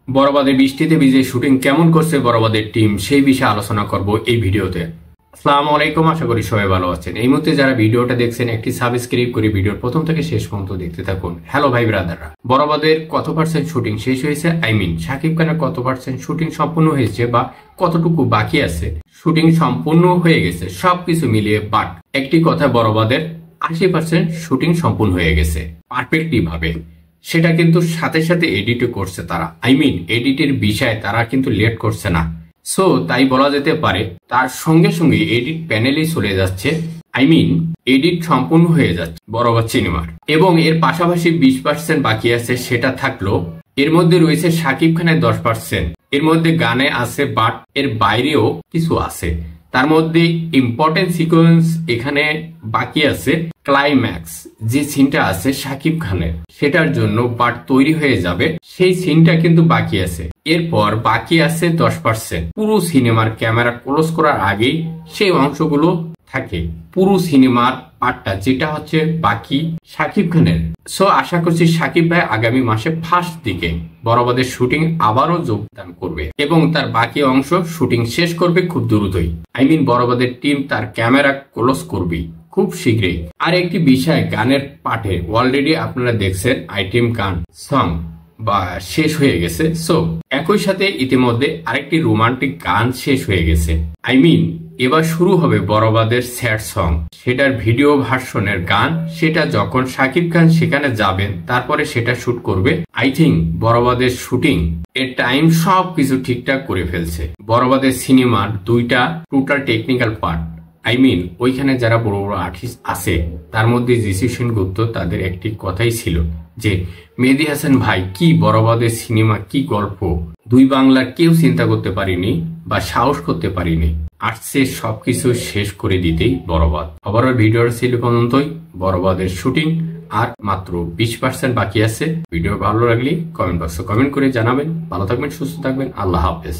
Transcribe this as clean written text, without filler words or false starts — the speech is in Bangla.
বরবাদে বৃষ্টিতে ভিজে শুটিং কেমন করছে বরবাদের টিম সেই বিষয়ে আলোচনা করব এই ভিডিওতে। আসসালামু আলাইকুম, আশা করি সবাই ভালো আছেন। এই মুহূর্তে যারা ভিডিওটা দেখছেন একটি সাবস্ক্রাইব করে ভিডিওর প্রথম থেকে শেষ পর্যন্ত দেখতে থাকুন। হ্যালো ভাই ব্রাদাররা, বরবাদের কত পার্সেন্ট শুটিং শেষ হয়েছে, শাকিব খানের কত পার্সেন্ট শুটিং সম্পূর্ণ হয়েছে বা কতটুকু বাকি আছে, শুটিং সম্পূর্ণ হয়ে গেছে, সবকিছু মিলিয়ে বাট একটি কথা, বরবাদের 80% শুটিং সম্পূর্ণ হয়ে গেছে পারফেক্টলি ভাবে। সেটা কিন্তু সাথে সাথে এডিটও করছে তারা, এডিটের বিষয়ে তারা কিন্তু লেট করছে না। সো তাই বলা যেতে পারে তার সঙ্গে সঙ্গে এডিট প্যানেলেই চলে যাচ্ছে, এডিট সম্পূর্ণ হয়ে যাচ্ছে বরবাদ সিনেমার। এবং এর পাশাপাশি 20% বাকি আছে, সেটা থাকলো। এর মধ্যে রয়েছে শাকিব খানের 10%, এর মধ্যে গানে আছে, বাট এর বাইরেও কিছু আছে। তার মধ্যে ইম্পর্টেন্ট সিকোয়েন্স এখানে বাকি আছে। ক্লাইম্যাক্স যে সিনটা আছে শাকিব খানের, সেটার জন্য বাট তৈরি হয়ে যাবে, সেই সিনটা কিন্তু বাকি আছে। এরপর বাকি আছে 10%। পুরো সিনেমার ক্যামেরা ক্লোজ করার আগেই সেই অংশগুলো থাকে, পুরো সিনেমার পার্টটা যেটা হচ্ছে বাকি শাকিব খানের। সো আশা করছি শাকিব ভাই আগামী মাসে ফার্স্ট দিকে বরবাদের শুটিং আবারও যোগদান করবে এবং তার বাকি অংশ শুটিং শেষ করবে খুব দ্রুতই। বরবাদের টিম তার ক্যামেরা ক্লোজ করবে খুব শীঘ্রই। আর একটি বিষয়, গানের পাঠে অলরেডি আপনারা দেখছেন আইটেম গান সং বা শেষ হয়ে গেছে। সো একই সাথে ইতিমধ্যে আরেকটি রোমান্টিক গান শেষ হয়ে গেছে। এবার শুরু হবে বরবাদের স্যাড সং, সেটার ভিডিও ভার্সনের গান। সেটা যখন শাকিব খান সেখানে যাবেন, তারপরে সেটা শুট করবে। বরবাদের শুটিং এর টাইম সবকিছু ঠিকঠাক করে ফেলছে। বরবাদের সিনেমার 2টা টোটাল টেকনিক্যাল পার্ট, ওইখানে যারা বড় বড় আর্টিস্ট আছে তার মধ্যে জিসি সেনগুপ্ত, তাদের একটি কথাই ছিল যে মেহেদী হাসান ভাই কি বরবাদের সিনেমা, কি গল্প, দুই বাংলার কেউ চিন্তা করতে পারিনি বা সাহস করতে পারিনি, আসছে সবকিছু শেষ করে দিতেই বরবাদ। আবার ভিডিওর ছিল পর্যন্তই। বরবাদের শুটিং আর মাত্র 20% বাকি আছে। ভিডিও ভালো লাগলে কমেন্ট বক্সে কমেন্ট করে জানাবেন। ভালো থাকবেন, সুস্থ থাকবেন, আল্লাহ হাফেজ।